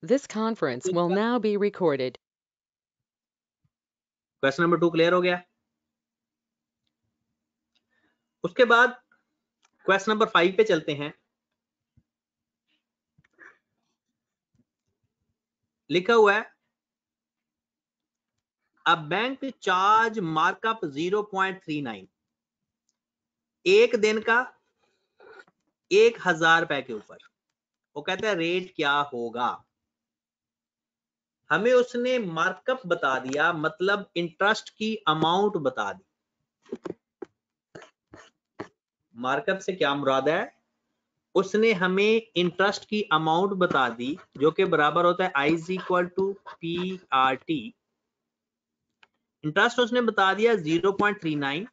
This conference will now be recorded. Question number 2 clear हो गया। उसके बाद क्वेश्चन नंबर 5 पे चलते हैं। लिखा हुआ है अ बैंक चार्ज मार्कअप 0.39 एक दिन का 1000 रुपए के ऊपर। वो कहता है रेट क्या होगा। हमें उसने मार्कअप बता दिया, मतलब इंटरेस्ट की अमाउंट बता दी। मार्कअप से क्या मुराद है, उसने हमें इंटरेस्ट की अमाउंट बता दी जो कि बराबर होता है I is equal to PRT। Interest उसने बता दिया 0.39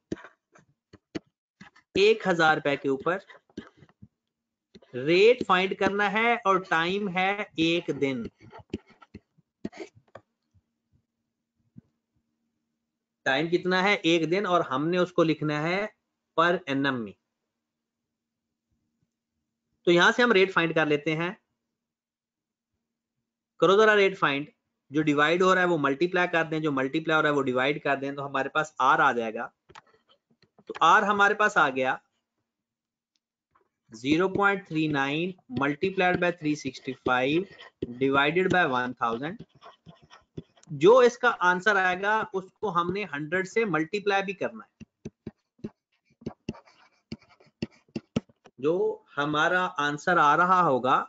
1000 रुपए के ऊपर। रेट फाइंड करना है और टाइम है 1 दिन। टाइम कितना है 1 दिन, और हमने उसको लिखना है पर एनम में। तो यहां से हम रेट फाइंड कर लेते हैं। करो जरा रेट फाइंड। जो डिवाइड हो रहा है वो मल्टीप्लाई कर दें, जो मल्टीप्लाई हो रहा है वो डिवाइड कर दें, तो हमारे पास आर आ जाएगा। तो आर हमारे पास आ गया 0.39 मल्टीप्लाइड बाय 365 डिवाइडेड बाय 1000। जो इसका आंसर आएगा उसको हमने 100 से मल्टीप्लाई भी करना है। जो हमारा आंसर आ रहा होगा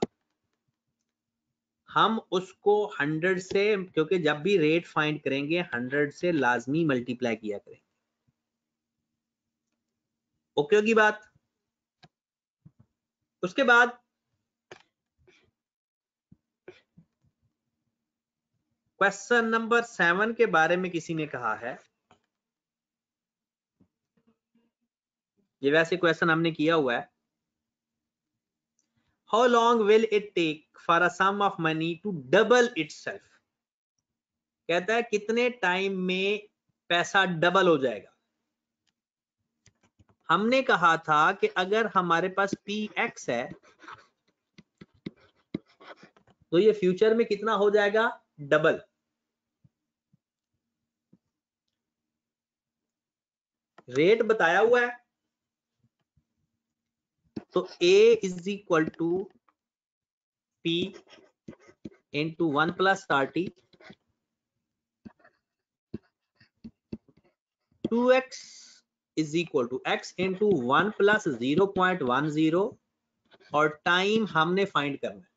हम उसको 100 से, क्योंकि जब भी रेट फाइंड करेंगे 100 से लाजमी मल्टीप्लाई किया करेंगे। ओके होगी बात। उसके बाद क्वेश्चन नंबर 7 के बारे में किसी ने कहा है। ये वैसे क्वेश्चन हमने किया हुआ है। How long will it take for a sum of money to double itself. कहता है कितने टाइम में पैसा डबल हो जाएगा। हमने कहा था कि अगर हमारे पास px है तो ये फ्यूचर में कितना हो जाएगा, डबल। रेट बताया हुआ है तो a is equal to p into 1 plus RT 2x is equal to x into 1 plus 0.10 और टाइम हमने फाइंड करना है।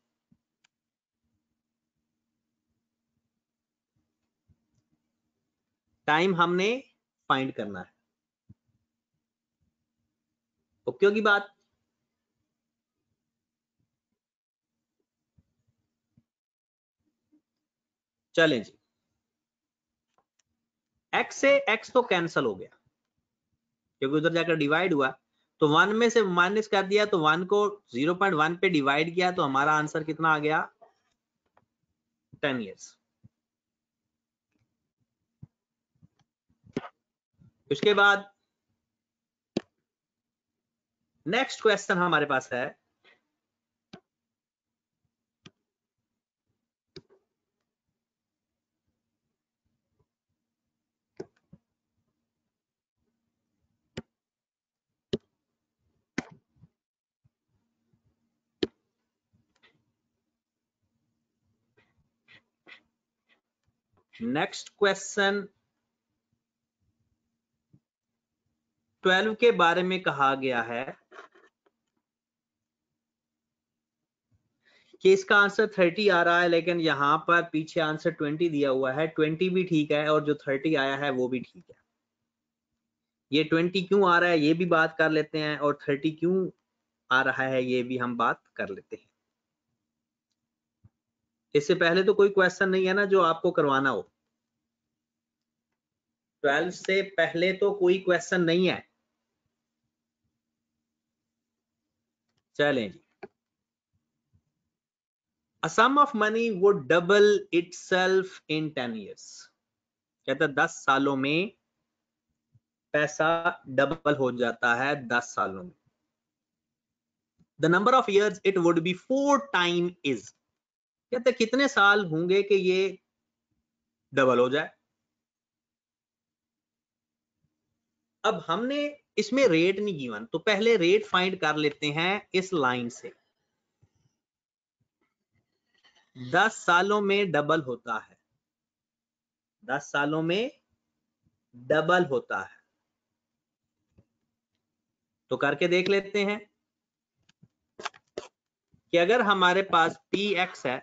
टाइम हमने फाइंड करना है। ओके होगी बात। चलें जी, x से x तो कैंसिल हो गया क्योंकि उधर जाकर डिवाइड हुआ। तो 1 में से माइनस कर दिया तो 1 को 0.1 पे डिवाइड किया तो हमारा आंसर कितना आ गया, 10 इयर्स। उसके बाद नेक्स्ट क्वेश्चन हमारे पास है नेक्स्ट क्वेश्चन 12 के बारे में कहा गया है कि इसका आंसर 30 आ रहा है, लेकिन यहां पर पीछे आंसर 20 दिया हुआ है। 20 भी ठीक है और जो 30 आया है वो भी ठीक है। ये 20 क्यों आ रहा है ये भी बात कर लेते हैं, और 30 क्यों आ रहा है ये भी हम बात कर लेते हैं। इससे पहले तो कोई क्वेश्चन नहीं है ना जो आपको करवाना हो। 12 से पहले तो कोई क्वेश्चन नहीं है। चलें जी। A sum of money would double itself in 10 years। कहता है 10 सालों में पैसा डबल हो जाता है 10 सालों में। The number of years it would be 4 times is। कहते कितने साल होंगे कि ये डबल हो जाए। अब हमने इसमें रेट नहीं गिवन, तो पहले रेट फाइंड कर लेते हैं इस लाइन से। 10 सालों में डबल होता है, 10 सालों में डबल होता है, तो करके देख लेते हैं कि अगर हमारे पास px है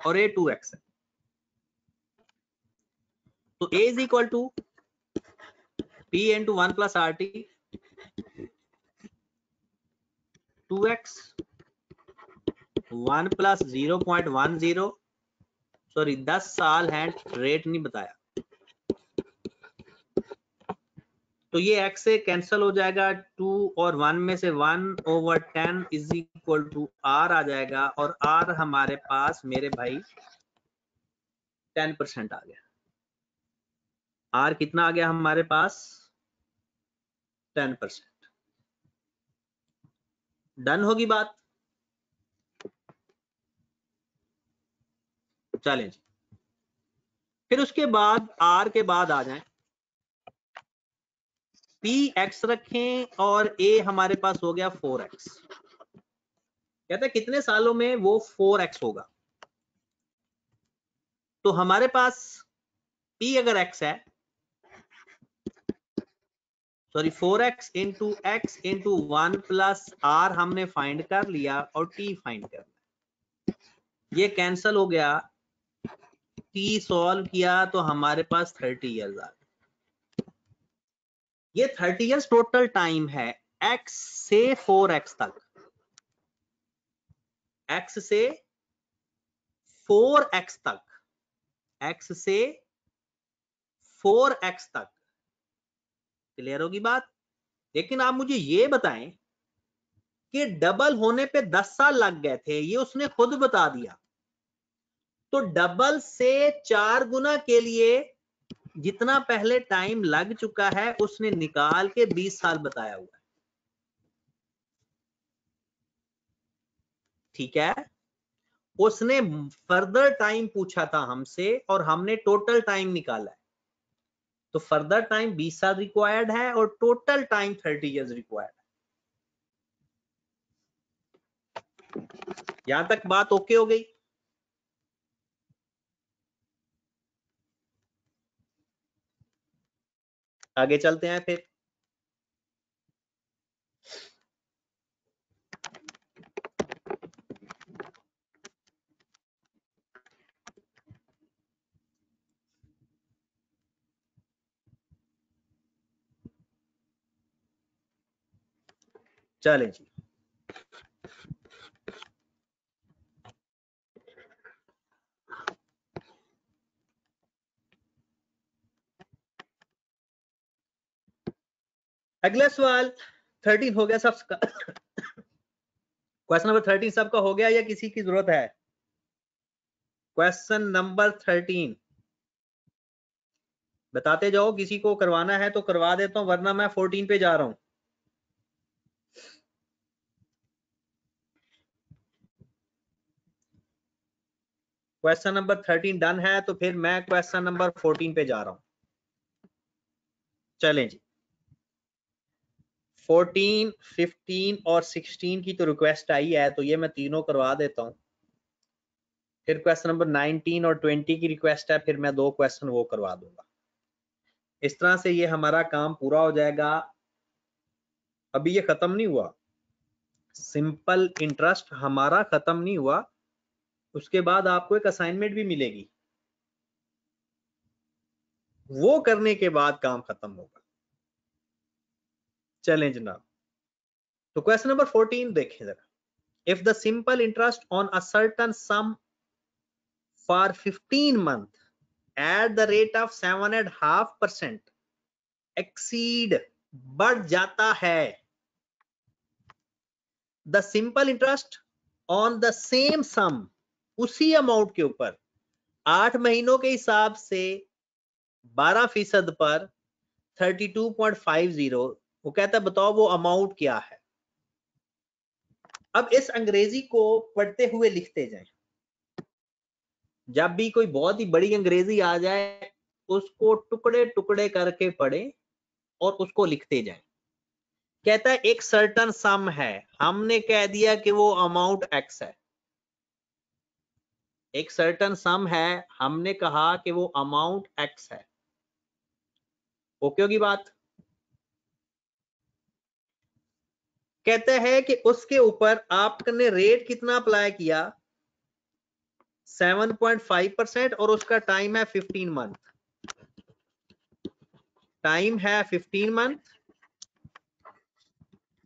और a 2x है, तो a is equal to p into 1 plus r t 2x 1 plus 0.10, sorry 10 साल है, रेट नहीं बताया, तो ये x से कैंसिल हो जाएगा, 2 और 1 में से 1/10 इज इक्वल टू r आ जाएगा, और r हमारे पास मेरे भाई 10% आ गया। r कितना आ गया हमारे पास? 10%। डन होगी बात। चलें जी, फिर उसके बाद r के बाद आ जाएं, px रखें और a हमारे पास हो गया 4x। कहते हैं कितने सालों में वो 4x होगा, तो हमारे पास p अगर x है, sorry 4x into x into 1 plus r हमने फाइंड कर लिया और t फाइंड करना, ये कैंसल हो गया, t सॉल्व किया तो हमारे पास 30 इयर्स आ गए। ये 30 इयर्स टोटल टाइम है x से 4x तक, x से 4x तक, x से 4x तक। क्लियर होगी बात। लेकिन आप मुझे ये बताएं कि डबल होने पे 10 साल लग गए थे, ये उसने खुद बता दिया, तो डबल से 4 गुना के लिए जितना पहले टाइम लग चुका है उसने निकाल के 20 साल बताया हुआ है। ठीक है, उसने फर्दर टाइम पूछा था हमसे और हमने टोटल टाइम निकाला है, तो फर्दर टाइम 20 साल रिक्वायर्ड है और टोटल टाइम 30 इयर्स रिक्वायर्ड है। यहां तक बात ओके हो गई। आगे चलते हैं फिर। चलें जी, अगला सवाल 13 हो गया सबका। क्वेश्चन नंबर 13 सबका हो गया या किसी की जरूरत है? क्वेश्चन नंबर 13 बताते जाओ, किसी को करवाना है तो करवा देता हूं, वरना मैं 14 पे जा रहा हूं। क्वेश्चन नंबर 13 डन है, तो फिर मैं क्वेश्चन नंबर 14 पे जा रहा हूं। चलें जी, 14, 15 और 16 की तो रिक्वेस्ट आई है, तो ये मैं तीनों करवा देता हूं। फिर क्वेश्चन नंबर 19 और 20 की रिक्वेस्ट है, फिर मैं 2 क्वेश्चन वो करवा दूंगा। इस तरह से ये हमारा काम पूरा हो जाएगा। अभी ये खत्म नहीं हुआ, सिंपल इंटरेस्ट हमारा खत्म नहीं हुआ, उसके बाद आपको एक असाइनमेंट भी मिलेगी, वो करने के बाद काम खत्म होगा। चलें जनाब, तो क्वेश्चन नंबर 14 देखें जरा। If the simple interest on a certain sum for 15 month at the rate of 7.5% exceed, बढ़ जाता है, the simple interest on the same sum, उसी अमाउंट के ऊपर 8 महीनों के हिसाब से 12% पर 32.50, वो कहता है बताओ वो अमाउंट क्या है। अब इस अंग्रेजी को पढ़ते हुए लिखते जाएं। जब भी कोई बहुत ही बड़ी अंग्रेजी आ जाए उसको टुकड़े टुकड़े करके पढ़ें और उसको लिखते जाएं। कहता है एक सर्टन सम है, हमने कह दिया कि वो अमाउंट एक्स है। एक सर्टन सम है, हमने कहा कि वो अमाउंट एक्स है। ओके होगी बात। कहते हैं कि उसके ऊपर आपने रेट कितना अप्लाई किया, 7.5% और उसका टाइम है 15 मंथ। टाइम है 15 मंथ,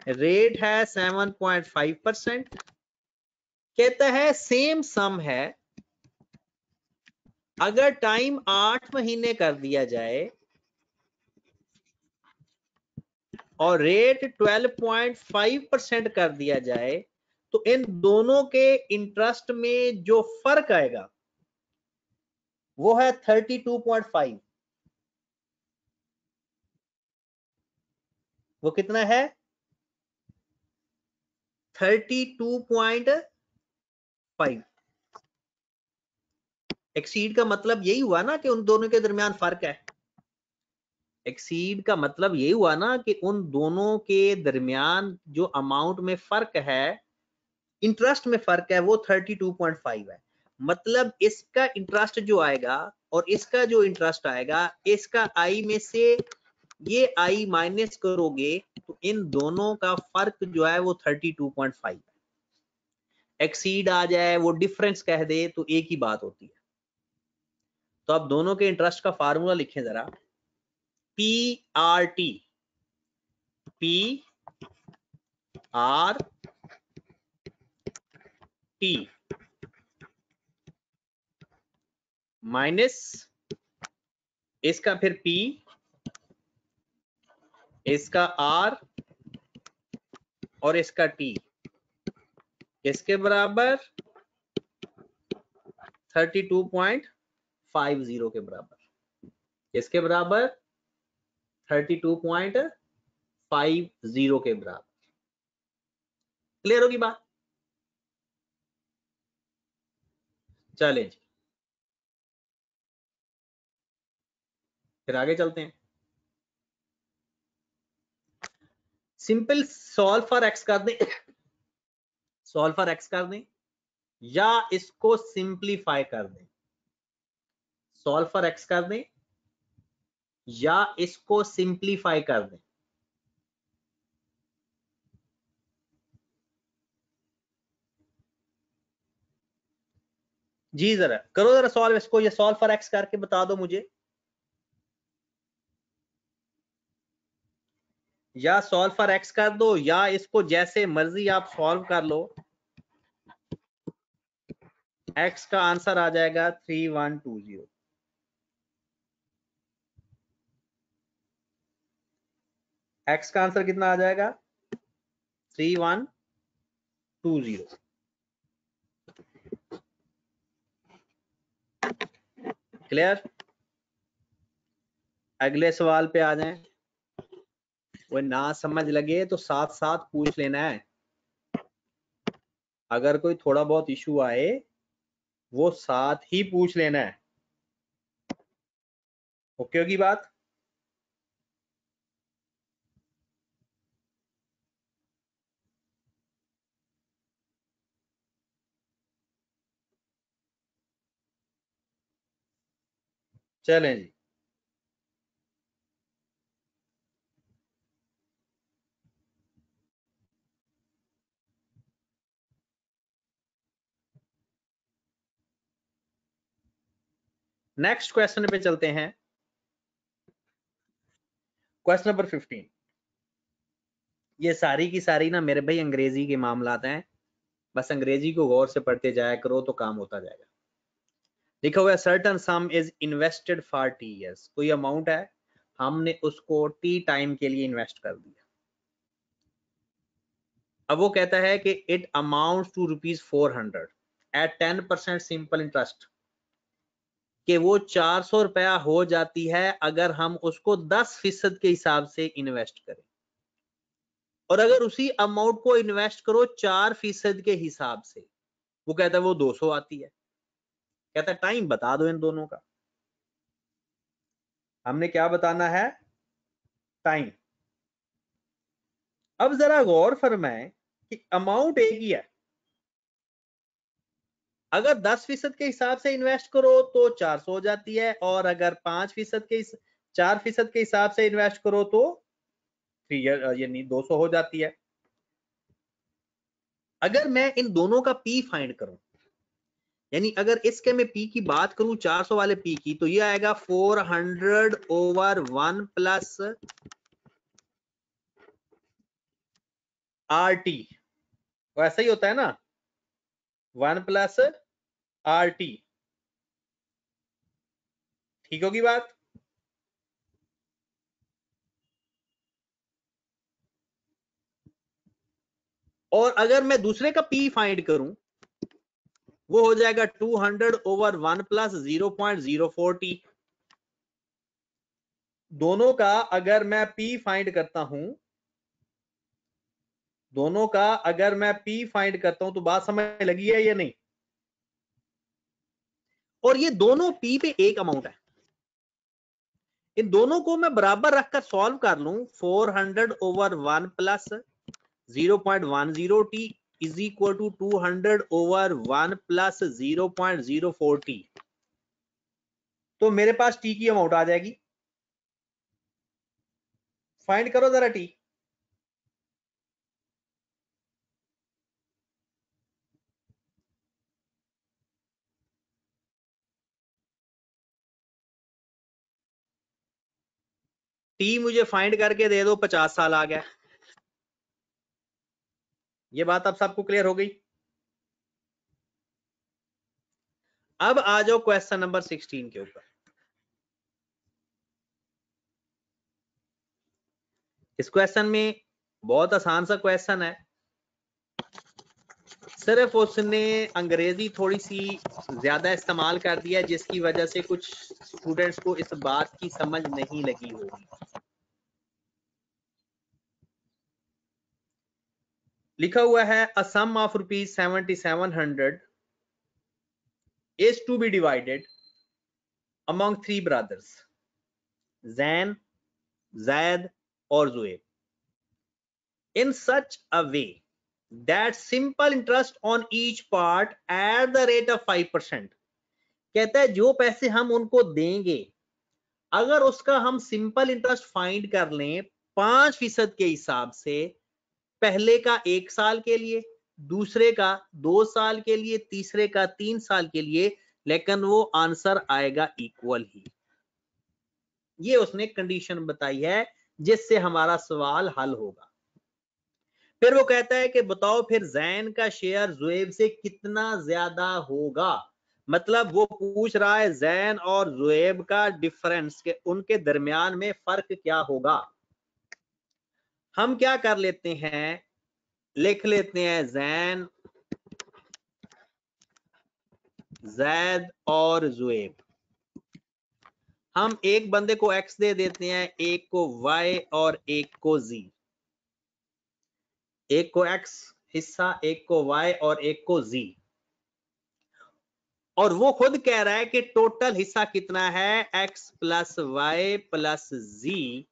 रेट है 7.5%। कहता है सेम सम है, अगर टाइम 8 महीने कर दिया जाए और रेट 12.5% कर दिया जाए तो इन दोनों के इंटरेस्ट में जो फर्क आएगा वो है 32.5। वो कितना है, 32.5। एक्सीड का मतलब यही हुआ ना कि उन दोनों के दरमियान फर्क है। एक्सीड का मतलब यही हुआ ना कि उन दोनों के दरमियान जो अमाउंट में फर्क है, इंटरेस्ट में फर्क है, वो 32.5 है। मतलब इसका इंटरेस्ट जो आएगा और इसका जो इंटरेस्ट आएगा, इसका आई में से ये आई माइनस करोगे तो इन दोनों का फर्क जो है वो 32.5 है। एक्सीड आ जाए, वो डिफरेंस कह दे तो एक ही बात होती है। तो अब दोनों के इंटरेस्ट का फार्मूला लिखें जरा। PRT, PRT माइनस इसका फिर P, इसका R और इसका T, इसके बराबर 32.50 के बराबर। इसके बराबर 32.50 के बराबर। क्लियर होगी बात। चलें जी, फिर आगे चलते हैं। सिंपल सॉल्व फॉर एक्स कर दें, सॉल्व फॉर एक्स कर दें या इसको सिंप्लीफाई कर दें। सॉल्व फॉर एक्स कर दें या इसको सिंप्लीफाई कर दें। जी जरा करो जरा सॉल्व इसको, ये सॉल्व फॉर एक्स करके बता दो मुझे। या सॉल्व फॉर एक्स कर दो या इसको जैसे मर्जी आप सॉल्व कर लो। एक्स का आंसर आ जाएगा 3120। एक्स का आंसर कितना आ जाएगा, 3120। क्लियर। अगले सवाल पे आ जाएं। वो ना समझ लगे तो साथ साथ पूछ लेना है। अगर कोई थोड़ा बहुत इशू आए वो साथ ही पूछ लेना है। ओके होगी बात। चलें जी, नेक्स्ट क्वेश्चन पे चलते हैं। Question number 15। ये सारी की सारी ना मेरे भाई अंग्रेजी के मामलात हैं, बस अंग्रेजी को गौर से पढ़ते जाया करो तो काम होता जाएगा। लिखा हुआ है certain some is invested for T years. कोई अमाउंट है, हमने उसको टी टाइम के लिए इन्वेस्ट कर दिया। अब वो कहता है कि it amount to ₹400 at 10% simple interest, कि वो 400 रुपया हो जाती है अगर हम उसको 10% के हिसाब से इन्वेस्ट करें। और अगर उसी अमाउंट को इन्वेस्ट करो 4% के हिसाब से, वो कहता है वो 200 आती है। कहता है टाइम बता दो इन दोनों का। हमने क्या बताना है? टाइम। अब जरा गौर फरमाएं कि अमाउंट एक ही है। अगर 10% के हिसाब से इन्वेस्ट करो तो 400 हो जाती है, और अगर 5% के 4% के हिसाब से इन्वेस्ट करो तो यानी 200 हो जाती है। अगर मैं इन दोनों का पी फाइंड करूं, यानी अगर इसके में पी की बात करूं 400 वाले पी की, तो ये आएगा 400/1 प्लस RT। तो ऐसा ही होता है ना, 1 प्लस RT। ठीक होगी बात? और अगर मैं दूसरे का पी फाइंड करूं, वो हो जाएगा 200/1 प्लस 0.04T। दोनों का अगर मैं पी फाइंड करता हूं, दोनों का अगर मैं पी फाइंड करता हूं, तो बात समझ लगी है या नहीं? और ये दोनों पी पे एक अमाउंट है। इन दोनों को मैं बराबर रखकर सॉल्व कर लूं, 400/1 plus 0.10T is equal to 200/1 plus 0.04T। तो मेरे पास टी की अमाउंट आ जाएगी। फाइंड करो जरा टी। टी मुझे फाइंड करके दे दो, 50 साल आ गया। ये बात अब सबको क्लियर हो गई? अब आ जाओ क्वेश्चन नंबर 16 के ऊपर। इस क्वेश्चन में बहुत आसान सा क्वेश्चन है, सिर्फ उसने अंग्रेजी थोड़ी सी ज्यादा इस्तेमाल कर दिया, जिसकी वजह से कुछ स्टूडेंट्स को इस बात की समझ नहीं लगी होगी। लिखा हुआ है a sum of rupees 7700 is to be divided among 3 brothers, Zain, Zaid और Zuaib, in such a way that simple interest on each part at the rate of 5%। कहता है जो पैसे हम उनको देंगे, अगर उसका हम सिंपल इंटरेस्ट फाइंड कर लें 5% के हिसाब से, पहले का 1 साल के लिए, दूसरे का 2 साल के लिए, तीसरे का 3 साल के लिए, लेकिन वो आंसर आएगा इक्वल ही। ये उसने कंडीशन बताई है जिससे हमारा सवाल हल होगा। फिर वो कहता है कि बताओ फिर जैन का शेयर जुएब से कितना ज्यादा होगा। मतलब वो पूछ रहा है जैन और जुएब का डिफरेंस, के उनके दरमियान में फर्क क्या होगा। हम क्या कर लेते हैं, लिख लेते हैं जैन, जैद और जुएब। हम एक बंदे को एक्स दे देते हैं, एक को वाई और एक को जी। एक को एक्स हिस्सा, एक को वाई और एक को जी। और वो खुद कह रहा है कि टोटल हिस्सा कितना है, एक्स प्लस वाई प्लस जी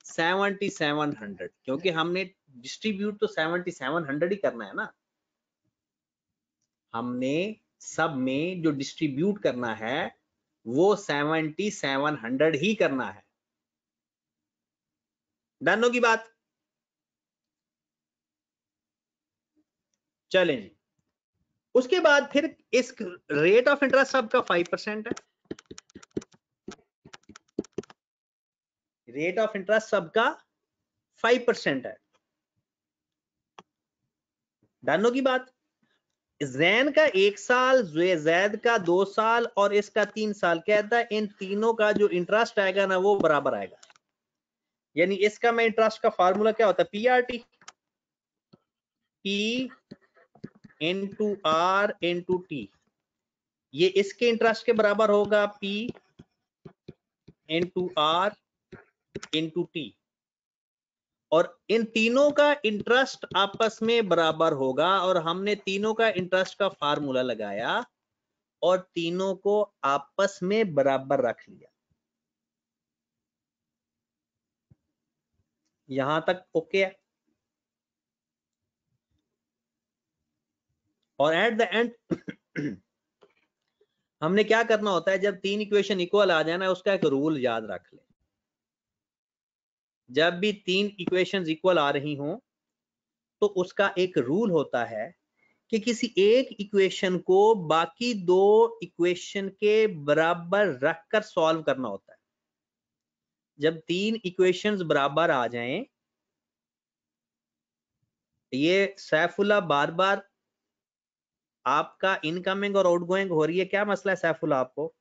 7700, क्योंकि हमने डिस्ट्रीब्यूट तो 7700 ही करना है ना। हमने सब में जो डिस्ट्रीब्यूट करना है वो 7700 ही करना है। डन होगी बात? चलें जी। उसके बाद फिर इस रेट ऑफ इंटरेस्ट सबका 5% है। रेट ऑफ इंटरेस्ट सबका 5% है। डन होगी बात? जैन का 1 साल, जैद का 2 साल और इसका 3 साल। कहता है इन तीनों का जो इंटरेस्ट आएगा ना वो बराबर आएगा। यानी इसका मैं इंटरेस्ट का फार्मूला क्या होता है, PRT, P into R into T। ये इसके इंटरेस्ट के बराबर होगा, P into R into T। और इन तीनों का इंटरेस्ट आपस में बराबर होगा और हमने तीनों का इंटरेस्ट का फार्मूला लगाया और तीनों को आपस में बराबर रख लिया। यहां तक ओके है। और एट द एंड हमने क्या करना होता है, जब तीन इक्वेशन इक्वल आ जाए ना, उसका एक रूल याद रख ले। जब भी तीन इक्वेशंस इक्वल आ रही हों तो उसका एक रूल होता है कि किसी एक इक्वेशन को बाकी दो इक्वेशन के बराबर रखकर सॉल्व करना होता है। जब तीन इक्वेशंस बराबर आ जाएं, ये सैफुल्ला बार बार आपका इनकमिंग और आउटगोइंग हो रही है, क्या मसला है सैफुल्ला आपको?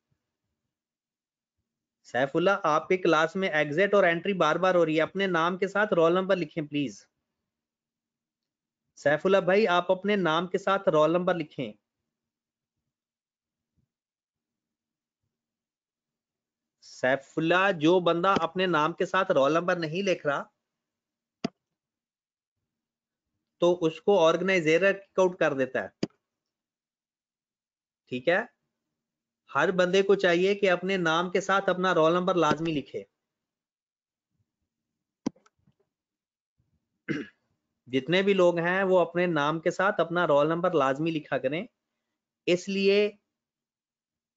सैफुल्ला आपके क्लास में एग्जिट और एंट्री बार बार हो रही है, अपने नाम के साथ रोल नंबर लिखें प्लीज। सैफुल्ला भाई आप अपने नाम के साथ रोल नंबर लिखें। सैफुल्ला जो बंदा अपने नाम के साथ रोल नंबर नहीं लिख रहा तो उसको ऑर्गेनाइजर किक आउट कर देता है, ठीक है? हर बंदे को चाहिए कि अपने नाम के साथ अपना रोल नंबर लाजमी लिखे। जितने भी लोग हैं वो अपने नाम के साथ अपना रोल नंबर लाजमी लिखा करें, इसलिए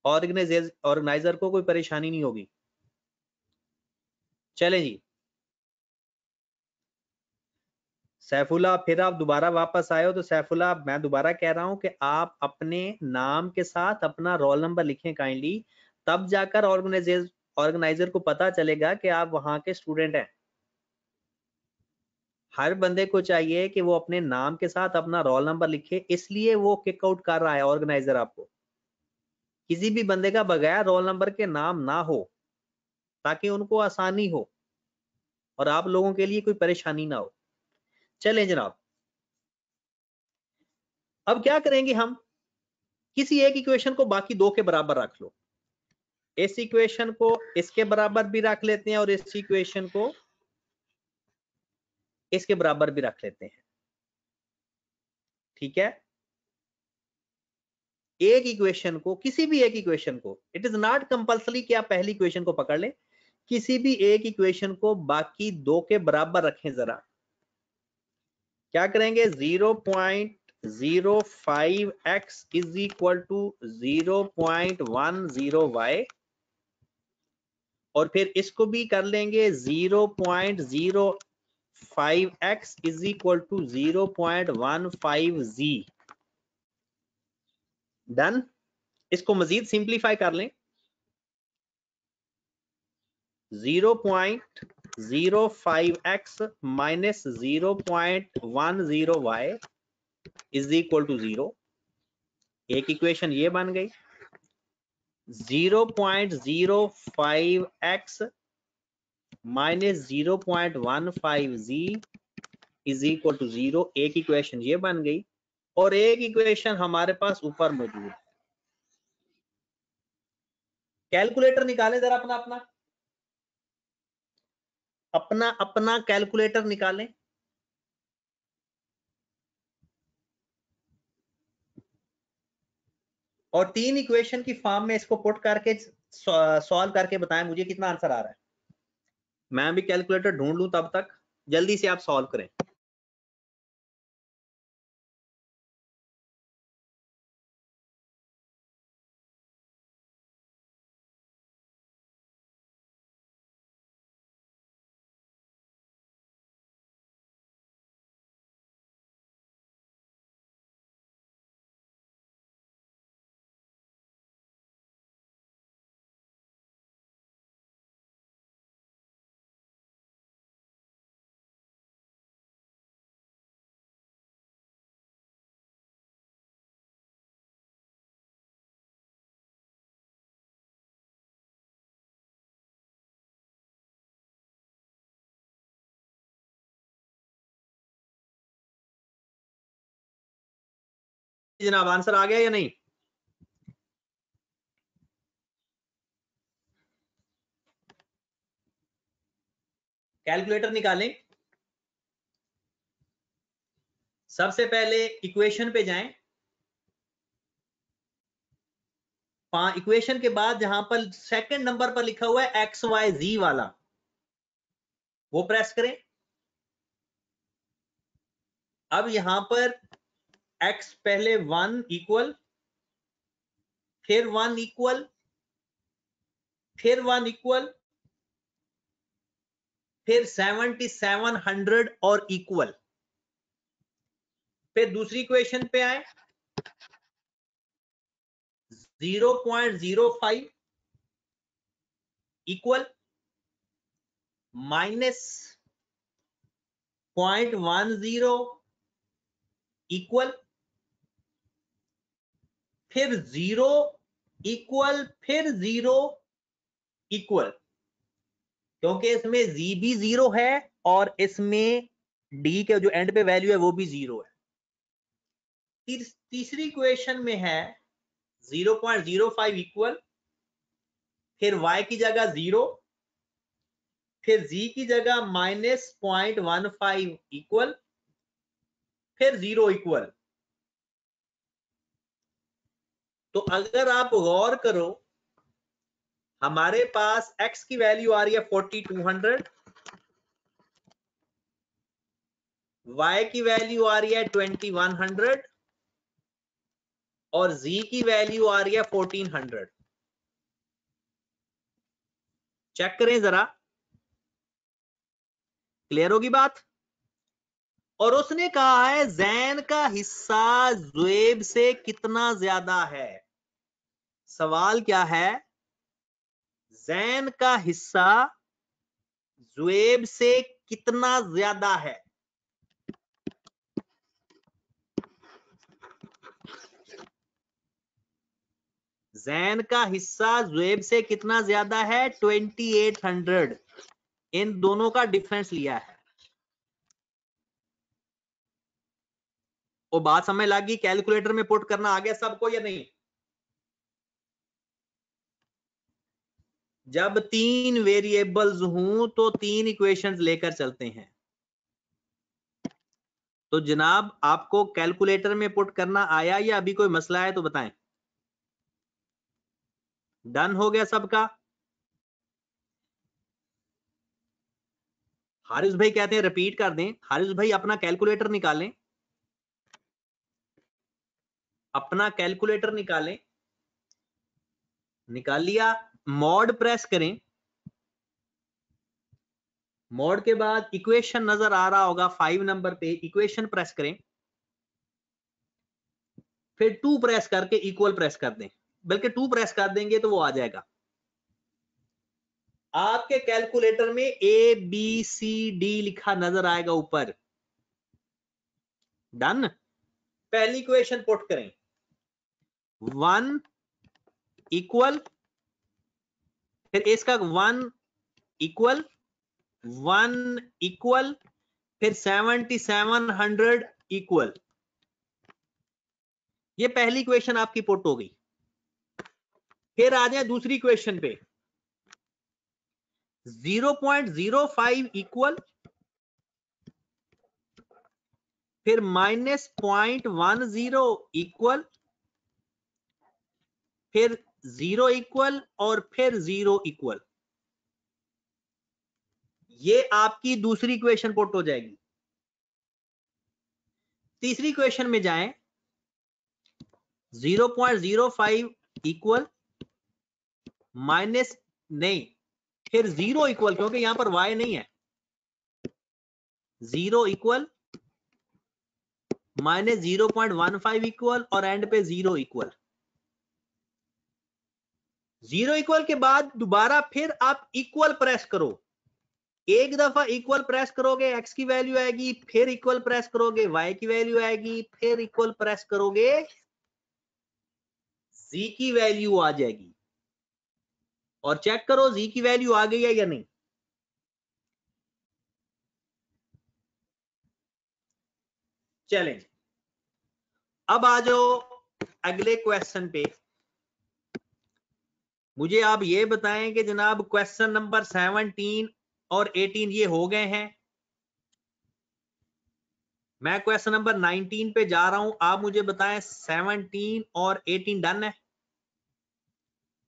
ऑर्गेनाइजर को कोई परेशानी नहीं होगी। चलें जी, सैफुल्ला फिर आप दोबारा वापस आए हो तो सैफुल्ला मैं दोबारा कह रहा हूं कि आप अपने नाम के साथ अपना रोल नंबर लिखें काइंडली, तब जाकर ऑर्गेनाइजर को पता चलेगा कि आप वहां के स्टूडेंट हैं। हर बंदे को चाहिए कि वो अपने नाम के साथ अपना रोल नंबर लिखे, इसलिए वो किक आउट कर रहा है ऑर्गेनाइजर आपको। किसी भी बंदे का बगैर रोल नंबर के नाम ना हो ताकि उनको आसानी हो और आप लोगों के लिए कोई परेशानी ना हो। चलें जनाब, अब क्या करेंगे हम, किसी एक इक्वेशन को बाकी दो के बराबर रख लो। इस इक्वेशन को इसके बराबर भी रख लेते हैं और इस इक्वेशन को इसके बराबर भी रख लेते हैं, ठीक है? एक इक्वेशन को, किसी भी एक इक्वेशन को, इट इज नॉट कंपल्सरी कि आप पहली इक्वेशन को पकड़ लें, किसी भी एक इक्वेशन को बाकी दो के बराबर रखें। जरा क्या करेंगे, 0.05x is equal to 0.10y और फिर इसको भी कर लेंगे 0.05x is equal to 0.15z। Done. इसको मजीद सिंप्लीफाई कर लें, 0.05x minus 0.10y is equal to 0। एक इक्वेशन ये बन गई। 0.05x minus 0.15z is equal to 0, एक इक्वेशन ये बन गई। और एक इक्वेशन हमारे पास ऊपर मौजूद है। कैलकुलेटर निकालें जरा, अपना कैलकुलेटर निकालें। और तीन इक्वेशन की फॉर्म में इसको पुट करके सॉल्व करके बताएं मुझे कितना आंसर आ रहा है। मैं भी कैलकुलेटर ढूंढ लूं, तब तक जल्दी से आप सॉल्व करें। जनाब आंसर आ गया या नहीं? कैलकुलेटर निकालें। सबसे पहले इक्वेशन पे जाएं। इक्वेशन के बाद जहां पर सेकंड नंबर पर लिखा हुआ है एक्स वाई जी वाला, वो प्रेस करें। अब यहां पर x पहले 1 इक्वल, फिर 1 इक्वल, फिर 1 इक्वल, फिर 7700 और इक्वल। फिर दूसरी इक्वेशन पे आए, 0.05 इक्वल माइनस 0.10 इक्वल, फिर 0 इक्वल, फिर 0 इक्वल, क्योंकि इसमें z भी 0 है और इसमें d के जो एंड पे वैल्यू है वो भी 0 है। तीसरी इक्वेशन में है 0.05 इक्वल, फिर y की जगह 0, फिर z की जगह माइनस 0.15 इक्वल, फिर 0 इक्वल। तो अगर आप गौर करो, हमारे पास x की वैल्यू आ रही है 4200, y की वैल्यू आ रही है 2100 और z की वैल्यू आ रही है 1400। चेक करें जरा, क्लियर होगी बात। और उसने कहा है जैन का हिस्सा ज़ुएब से कितना ज्यादा है। सवाल क्या है, जैन का हिस्सा ज़ुएब से कितना ज्यादा है। जैन का हिस्सा ज़ुएब से कितना ज्यादा है, 2800। इन दोनों का डिफरेंस लिया है। वो बात समझ लगी, कैलकुलेटर में पुट करना आ गया सबको या नहीं। जब 3 वेरिएबल्स हों तो 3 इक्वेशंस लेकर चलते हैं। तो जनाब आपको कैलकुलेटर में पुट करना आया या अभी कोई मसला है तो बताएं। डन हो गया सबका। हारिस भाई कहते हैं रिपीट कर दें। हारिस भाई अपना कैलकुलेटर निकालें, अपना कैलकुलेटर निकालें। निकाल लिया, मॉड प्रेस करें। मॉड के बाद इक्वेशन नजर आ रहा होगा 5 नंबर पे, इक्वेशन प्रेस करें, फिर 2 प्रेस करके इक्वल प्रेस कर दें। बल्कि 2 प्रेस कर देंगे तो वो आ जाएगा। आपके कैलकुलेटर में ABCD लिखा नजर आएगा ऊपर। डन। पहली इक्वेशन पुट करें, 1 इक्वल, फिर इसका 1 इक्वल, 1 इक्वल, फिर 7700 इक्वल। ये पहली इक्वेशन आपकी पुट हो गई। फिर आ जाए दूसरी इक्वेशन पे, 0.05 इक्वल, फिर माइनस 0.10 इक्वल, फिर 0 इक्वल और फिर 0 इक्वल। ये आपकी दूसरी इक्वेशन पुट हो जाएगी। तीसरी इक्वेशन में जाएं, 0.05 इक्वल, माइनस नहीं, फिर 0 इक्वल, क्योंकि यहां पर y नहीं है, 0 इक्वल, माइनस 0.15 इक्वल और एंड पे 0 इक्वल। 0 इक्वल के बाद दोबारा फिर आप इक्वल प्रेस करो। एक दफा इक्वल प्रेस करोगे x की वैल्यू आएगी, फिर इक्वल प्रेस करोगे y की वैल्यू आएगी, फिर इक्वल प्रेस करोगे z की वैल्यू आ जाएगी। और चेक करो z की वैल्यू आ गई है या नहीं। चलें, अब आ जाओ अगले क्वेश्चन पे। मुझे आप ये बताएं कि जनाब क्वेश्चन नंबर 17 और 18 ये हो गए हैं। मैं क्वेश्चन नंबर 19 पे जा रहा हूं, आप मुझे बताएं 17 और 18 डन है?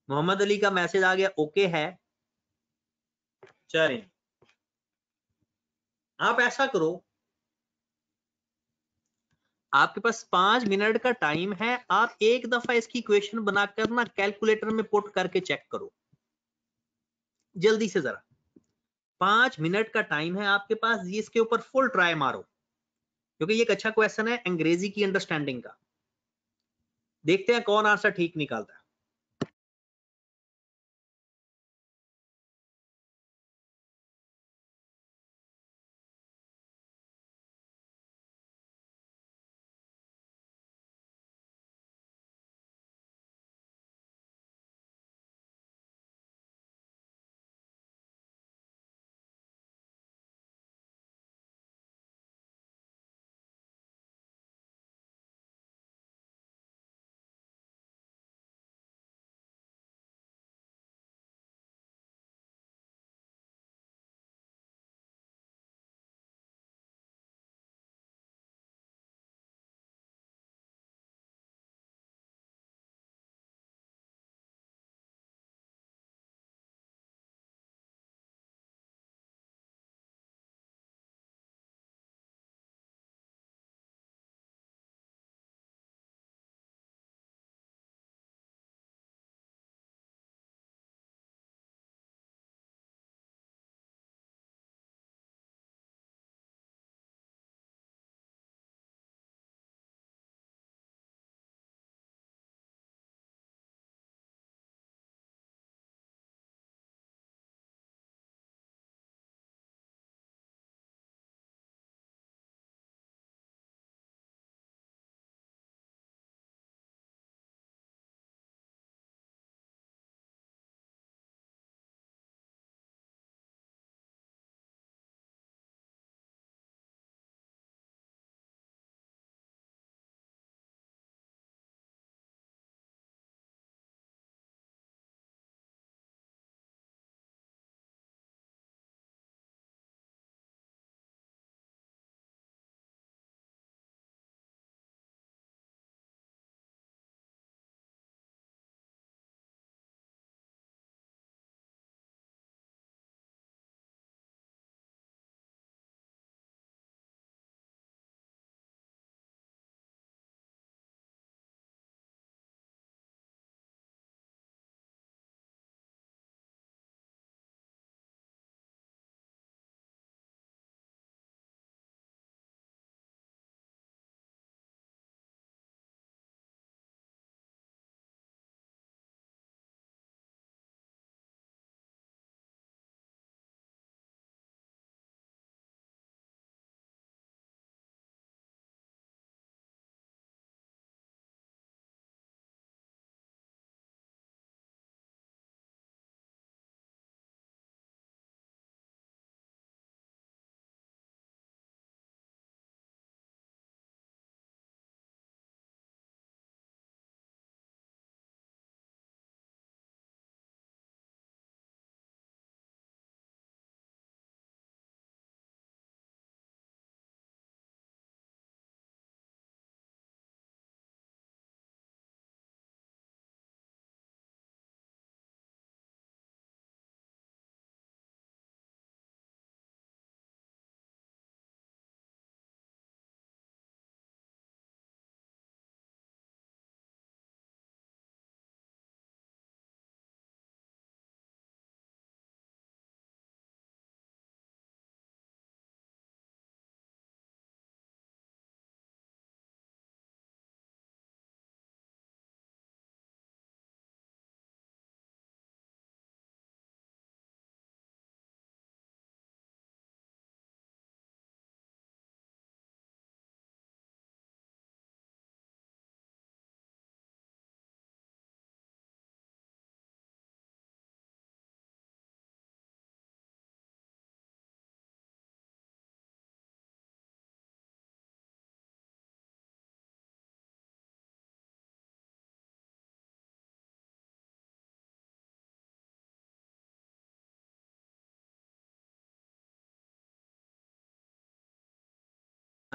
मोहम्मद अली का मैसेज आ गया, ओके है। चलें, आप ऐसा करो, आपके पास 5 मिनट का टाइम है, आप एक दफा इसकी इक्वेशन बनाकर ना कैलकुलेटर में पुट करके चेक करो जल्दी से जरा। 5 मिनट का टाइम है आपके पास, ये इसके ऊपर फुल ट्राई मारो, क्योंकि ये एक अच्छा क्वेश्चन है अंग्रेजी की अंडरस्टैंडिंग का। देखते हैं कौन आंसर ठीक निकालता है।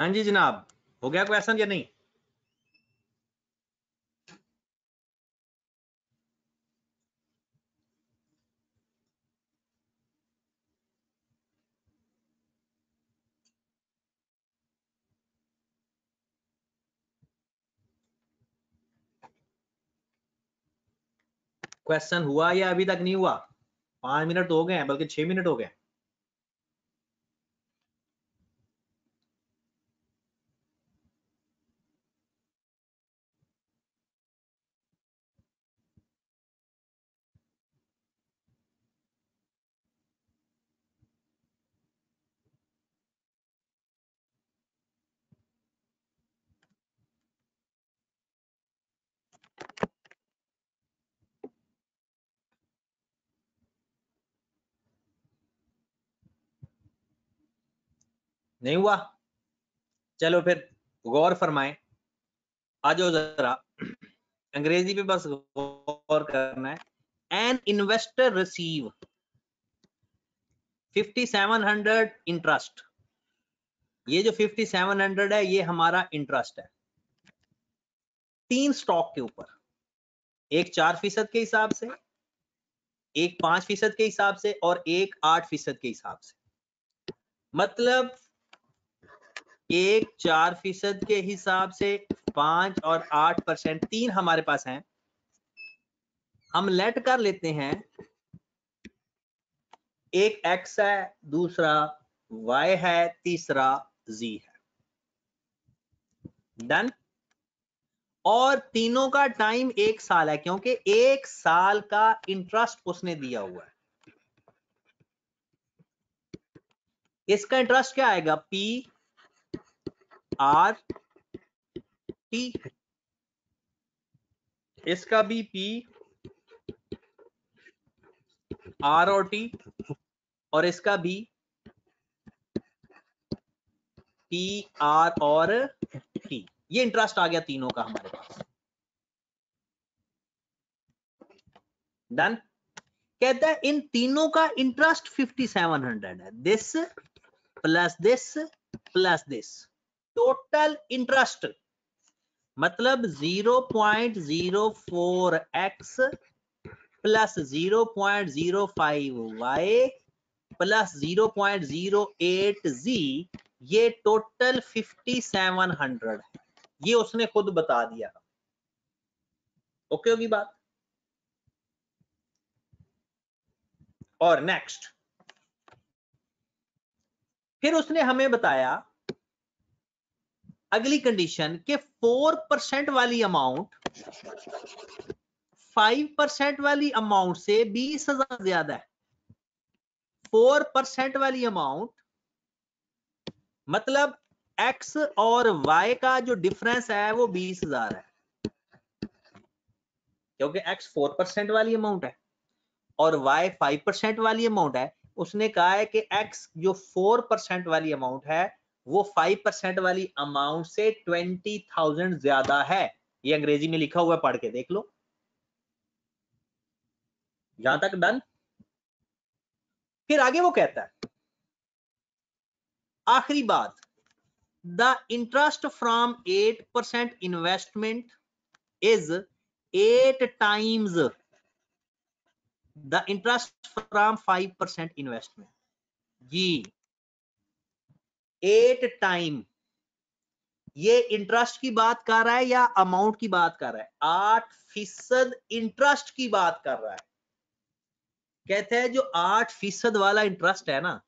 हाँ जी जनाब, हो गया क्वेश्चन या नहीं? क्वेश्चन हुआ या अभी तक नहीं हुआ? 5 मिनट हो गए हैं, बल्कि 6 मिनट हो गए। नहीं हुआ? चलो फिर गौर फरमाएं, आ जाओ जरा, अंग्रेजी पे बस गौर करना है। An investor receive 5700 interest. ये जो 5700 है ये हमारा इंटरेस्ट है 3 स्टॉक के ऊपर, एक 4% के हिसाब से, एक 5% के हिसाब से और एक 8% के हिसाब से। मतलब एक 4% के हिसाब से, 5 और 8%, 3 हमारे पास हैं। हम लेट कर लेते हैं, एक x है, दूसरा y है, तीसरा z है। डन। और तीनों का टाइम 1 साल है, क्योंकि 1 साल का इंटरेस्ट उसने दिया हुआ है। इसका इंटरेस्ट क्या आएगा? P R T। इसका भी P R और T, और इसका भी P R और T। ये इंटरेस्ट आ गया तीनों का हमारे पास। डन। कहता है इन तीनों का इंटरेस्ट 5700 है। This plus this plus this, total interest मतलब 0.04x plus 0.05y plus 0.08z, ये टोटल 5700 है। ये उसने खुद बता दिया। ओके होगी बात? और नेक्स्ट, फिर उसने हमें बताया अगली कंडीशन के 4% वाली अमाउंट 5% वाली अमाउंट से 20,000 ज्यादा है। 4% वाली अमाउंट मतलब x और y का जो डिफरेंस है वो 20,000 है, क्योंकि x 4% वाली अमाउंट है और y 5% वाली अमाउंट है। उसने कहा है कि x जो 4% वाली अमाउंट है वो 5% वाली अमाउंट से 20,000 ज्यादा है। ये अंग्रेजी में लिखा हुआ है, पढ़ के देख लो। यहां तक डन। फिर आगे वो कहता है आखिरी बात, the interest from 8% investment is 8 times the interest from 5% investment. जी 8 टाइम। ये इंटरेस्ट की बात कर रहा है या अमाउंट की बात कर रहा है? 8% इंटरेस्ट की बात कर रहा है। कहते हैं जो 8% वाला इंटरेस्ट है ना,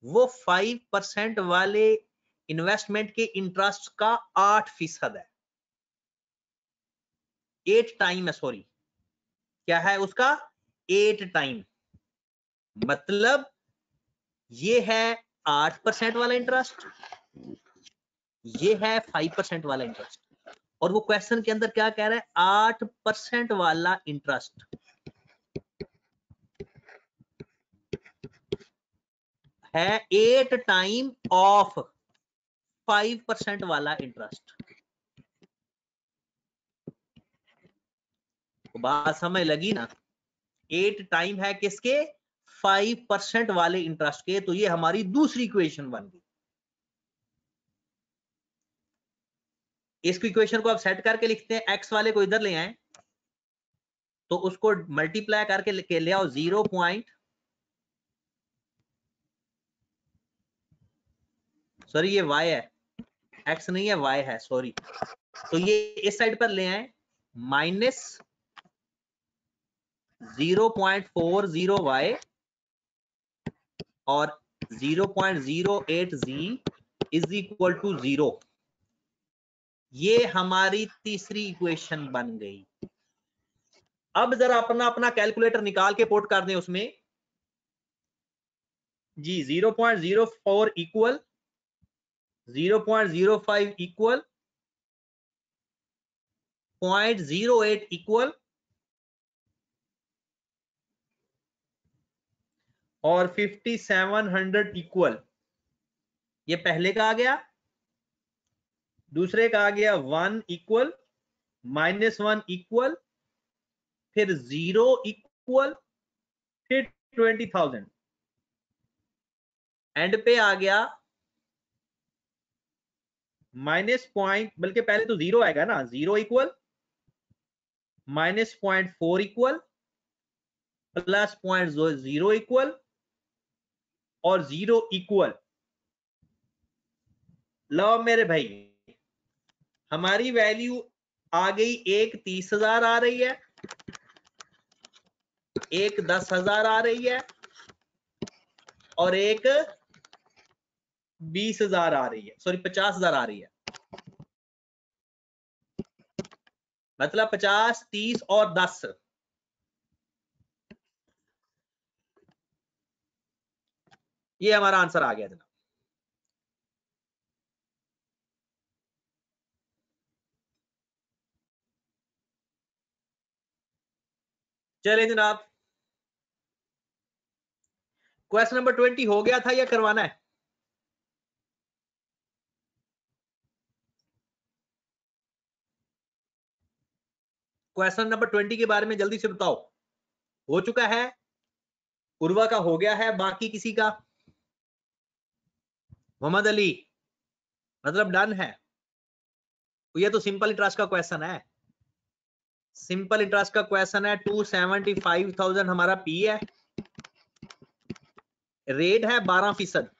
वो 5% वाले इन्वेस्टमेंट के इंटरेस्ट का 8% है। 8 टाइम है, सॉरी, क्या है उसका? 8 टाइम। मतलब ये है 8% वाला इंटरेस्ट, ये है 5% वाला इंटरेस्ट। और वो क्वेश्चन के अंदर क्या कह रहा है? 8% वाला इंटरेस्ट है 8 टाइम ऑफ 5% वाला इंटरेस्ट। तो बात समझ लगी ना? 8 टाइम है किसके? 5% वाले इंटरेस्ट के। तो ये हमारी दूसरी इक्वेशन बन गई। इसको इक्वेशन को आप सेट करके लिखते हैं, एक्स वाले को इधर ले आए तो उसको मल्टीप्लाई करके ले आओ 0 पॉइंट, सॉरी ये y है, x नहीं है y है, सॉरी। तो ये इस साइड पर ले आए माइनस 0.40y और 0.08z इज इक्वल टू 0। ये हमारी तीसरी इक्वेशन बन गई। अब जरा अपना अपना कैलकुलेटर निकाल के पुट कर दें उसमें जी। 0.04 इक्वल 0.05 इक्वल 0.08 इक्वल और 5700 इक्वल। ये पहले का आ गया, दूसरे का आ गया 1 इक्वल, -1 इक्वल, फिर 0 इक्वल, फिर 20,000। एंड पे आ गया माइनस पॉइंट, बल्कि पहले तो 0 आएगा ना, 0 इक्वल, -0.4 इक्वल, प्लस 0.0 इक्वल और 0 इक्वल। लो मेरे भाई, हमारी वैल्यू आ गई, एक 30,000 आ रही है, एक 10,000 आ रही है और एक 20,000 आ रही है, सॉरी 50,000 आ रही है। मतलब 50, 30 और 10। ये हमारा आंसर आ गया जनाब। चले जनाब, क्वेश्चन नंबर 20 हो गया था या करवाना है? क्वेश्चन नंबर 20 के बारे में जल्दी से बताओ। हो चुका है? उर्वा का हो गया है, बाकी किसी का? मोहम्मद अली, मतलब डन है। ये तो सिंपल इंटरेस्ट का क्वेश्चन है, सिंपल इंटरेस्ट का क्वेश्चन है। 275,000 हमारा पी है, रेट है 12%,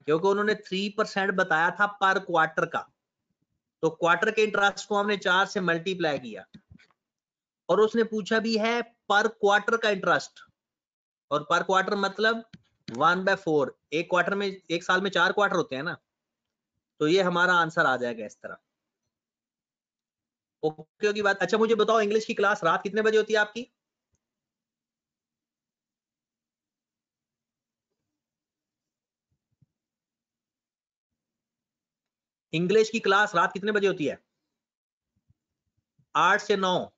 क्योंकि उन्होंने 3% बताया था पर क्वार्टर का। तो क्वार्टर के इंटरेस्ट को हमने 4 से मल्टीप्लाई किया और उसने पूछा भी है पर क्वार्टर का इंटरेस्ट, और पर क्वार्टर मतलब 1/4। एक क्वार्टर में, एक साल में 4 क्वार्टर होते हैं ना, तो ये हमारा आंसर आ जाएगा इस तरह। ओके की बात। अच्छा मुझे बताओ, इंग्लिश की क्लास रात कितने बजे होती है आपकी? इंग्लिश की क्लास रात कितने बजे होती है? 8 से 9।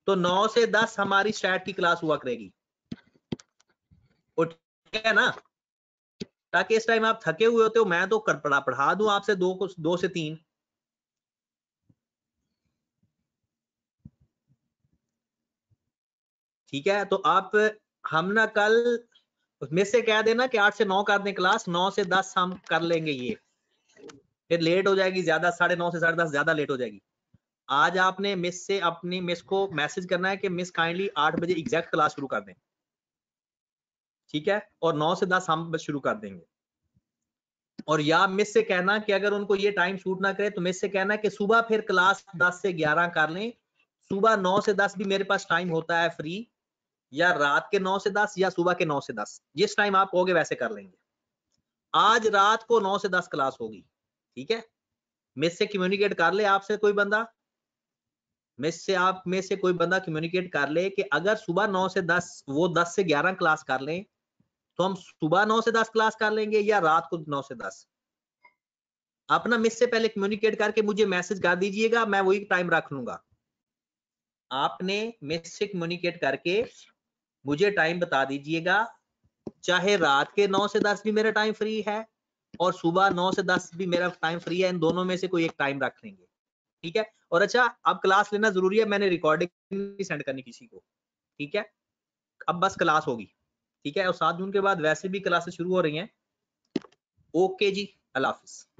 तो 9 से 10 हमारी स्टैट की क्लास हुआ करेगी, ठीक है ना? ताकि इस टाइम आप थके हुए होते हो, मैं तो पढ़ा दूं आपसे 2 से 3। ठीक है, तो आप हम ना कल उसमें से कह देना कि 8 से 9 कर दें क्लास, 9 से 10 हम कर लेंगे। ये फिर लेट हो जाएगी ज्यादा, 9:30 से 10:30 ज्यादा लेट हो जाएगी। आज आपने मिस से अपनी मिस को मैसेज करना है कि मिस काइंडली 8 बजे एग्जैक्ट क्लास शुरू कर दें, ठीक है? और 9 से 10 हम शुरू कर देंगे। और या मिस से कहना कि अगर उनको ये टाइम शूट ना करे तो मिस से कहना कि सुबह फिर क्लास 10 से 11 कर लें। सुबह 9 से 10 भी मेरे पास टाइम होता है फ्री, या रात के 9 से 10 या सुबह के 9 से 10, जिस टाइम आप कहोगे वैसे कर लेंगे। आज रात को 9 से 10 क्लास होगी, ठीक है? मिस से कम्युनिकेट कर ले, आपसे कोई बंदा, मिस से आप में से कोई बंदा कम्युनिकेट कर ले कि अगर सुबह 9 से 10 वो 10 से 11 क्लास कर लें, तो हम सुबह 9 से 10 क्लास कर लेंगे या रात को 9 से 10। अपना मिस से पहले कम्युनिकेट करके मुझे मैसेज कर दीजिएगा, मैं वही टाइम रख लूंगा। आपने मिस से कम्युनिकेट करके मुझे टाइम बता दीजिएगा, चाहे रात के 9 से 10 भी मेरा टाइम फ्री है और सुबह 9 से 10 भी मेरा टाइम फ्री है, इन दोनों में से कोई एक टाइम रख लेंगे, ठीक है? और अच्छा, अब क्लास लेना जरूरी है, मैंने रिकॉर्डिंग नहीं सेंड करनी किसी को, ठीक है? अब बस क्लास होगी, ठीक है? और 7 जून के बाद वैसे भी क्लासेस शुरू हो रही हैं। ओके जी, अल्लाह हाफिज।